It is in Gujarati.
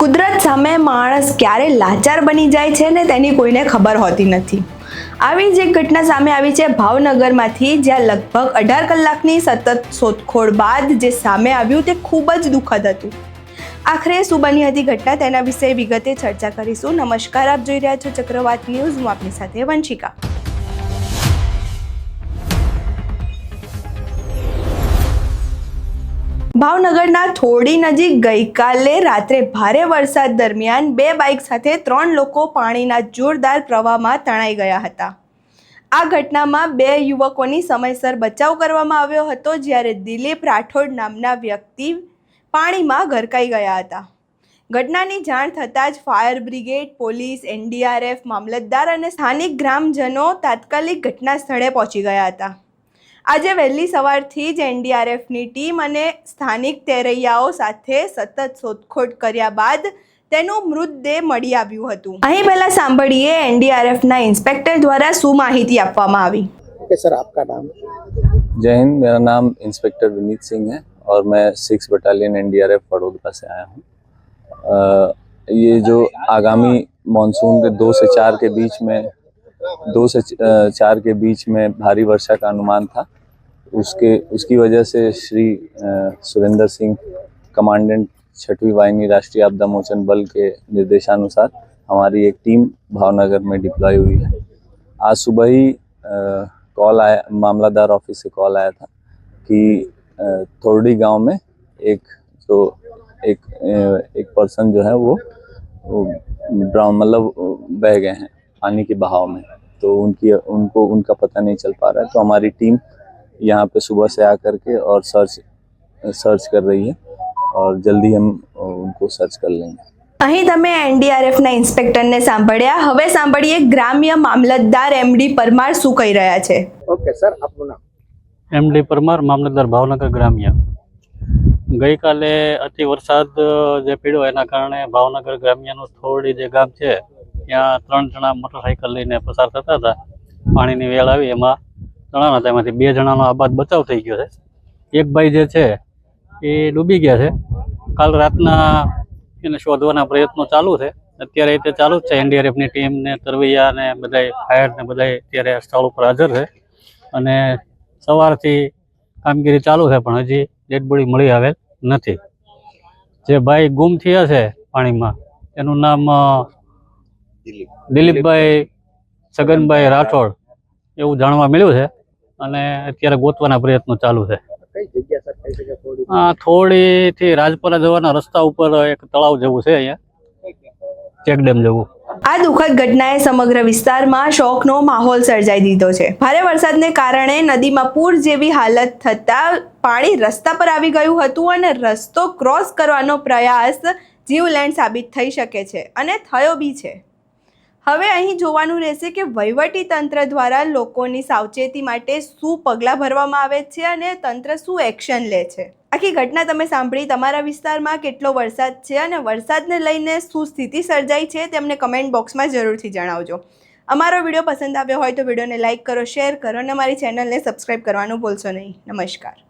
કુદરત સામે માણસ ક્યારે લાચાર બની જાય છે ને તેની કોઈને ખબર હોતી નથી। આવી જ એક ઘટના સામે આવી છે ભાવનગરમાંથી, જ્યાં લગભગ 18 કલાકની સતત શોધખોળ બાદ જે સામે આવ્યું તે ખૂબ જ દુઃખદ હતું। આખરે શું બની હતી ઘટના, તેના વિશે વિગતે ચર્ચા કરીશું। નમસ્કાર, આપ જોઈ રહ્યા છો ચક્રવાત ન્યૂઝ। હું આપની સાથે વંશિકા। ભાવનગરના થોડી નજીક ગઈકાલે રાત્રે ભારે વરસાદ દરમિયાન બે બાઇક સાથે 3 લોકો પાણીના જોરદાર પ્રવાહમાં તણાઈ ગયા હતા। આ ઘટનામાં 2 યુવકોની સમયસર બચાવ કરવામાં આવ્યો હતો, જ્યારે દિલીપ રાઠોડ નામના વ્યક્તિ પાણીમાં ગરકાઈ ગયા હતા। ઘટનાની જાણ થતાં જ ફાયર બ્રિગેડ, પોલીસ, NDRF, મામલતદાર અને સ્થાનિક ગ્રામજનો તાત્કાલિક ઘટના સ્થળે પહોંચી ગયા હતા। આજે વહેલી સવારથી જ NDRFની ટીમ અને સ્થાનિક તરવૈયાઓ સાથે સતત શોધખોળ કર્યા બાદ તેનું મૃતદેહ મળી આવ્યું હતું। અહીં પહેલા સાંભળીએ NDRFના इंस्पेक्टर द्वारा શું માહિતી આપવામાં આવી। ओके सर, आपका नाम? जय हिंद, मेरा नाम इंस्पेक्टर विनीत सिंह है और मैं 6 बटालियन NDRF बड़ौदा से आया हूँ। ये जो आगामी मानसून के 2 से 4 के बीच में 2 से 4 के बीच में भारी वर्षा का अनुमान था। उसकी वजह से श्री सुरेंद्र सिंह, कमांडेंट 6वीं वाहिनी राष्ट्रीय आपदा मोचन बल के निर्देशानुसार हमारी एक टीम भावनगर में डिप्लॉय हुई है। आज सुबह ही कॉल आया, मामलादार ऑफिस से कॉल आया था कि थोरडी गांव में एक पर्सन जो है वो ड्राउन मतलब बह गए हैं पानी के बहाव में, तो उनका पता नहीं चल पा रहा है। तो हमारी टीम यहाँ पे सुबह से आकर के और सर्च कर रही है और जल्दी हम उनको सर्च कर लेंगे। અહીં તમે NDRFના ઇન્સ્પેક્ટરને સાંભળ્યા। હવે સાંભળીએ ગ્રામ્ય મામલતદાર MD પરમાર શું કહી રહ્યા છે। ओके सर, आपનું નામ? MD પરમાર, મામલતદાર ભાવનગર ગ્રામ્ય। ગઈકાલે અતિ વરસાદ જે પડ્યો એના કારણે ભાવનગર ગ્રામ્યનું થોડી જે ગામ છે ત્યાં 3 જણા મોટરસાઇકલ લઈને પસાર થતા હતા। પાણીની વેળ આવી, એમાં જણા હતા, એમાંથી 2 જણાનો આબાદ બચાવ થઈ ગયો છે। એક ભાઈ જે છે એ ડૂબી ગયા છે। કાલ રાતના એને શોધવાના પ્રયત્નો ચાલુ છે। અત્યારે તે ચાલુ જ છે। NDRFની ટીમ ને તરવૈયા ને બધાય ફાયર ને બધાય અત્યારે સ્થળ ઉપર હાજર છે અને સવારથી કામગીરી ચાલુ છે, પણ હજી ડેડ બોડી મળી આવેલ નથી। જે ભાઈ ગુમ થયા છે પાણીમાં એનું નામ દિલીપભાઈ છગનભાઈ રાઠોડ એવું જાણવા મળ્યું છે અને અત્યારે ગોતવાના પ્રયત્નો ચાલુ છે। કઈ જગ્યા સર? કઈ જગ્યા થોડી? થોડીથી રાજપરા જવાના રસ્તા ઉપર એક તળાવ જેવું છે, અહીંયા ચેકડેમ જેવું। આ દુઃખદ ઘટનાએ સમગ્ર વિસ્તારમાં શોકનો માહોલ સર્જાઈ દીધો છે। ભારે વરસાદને કારણે નદીમાં પૂર જેવી હાલત થતાં પાણી રસ્તા પર આવી ગયું હતું અને રસ્તો ક્રોસ કરવાનો પ્રયાસ જીવલેણ સાબિત થઈ શકે છે અને થયો બી છે। હવે અહીં જોવાનું રહેશે કે વહીવટી તંત્ર દ્વારા લોકોની સાવચેતી માટે શું પગલાં ભરવામાં આવે છે અને તંત્ર શું એક્શન લે છે। આખી ઘટના તમે સાંભળી। તમારા વિસ્તારમાં કેટલો વરસાદ છે અને વરસાદને લઈને શું સ્થિતિ સર્જાઈ છે તે અમને કમેન્ટ બોક્સમાં જરૂરથી જણાવજો। અમારો વિડીયો પસંદ આવ્યો હોય તો વિડીયોને લાઇક કરો, શેર કરો અને અમારી ચેનલને સબસ્ક્રાઈબ કરવાનું ભૂલશો નહીં। નમસ્કાર।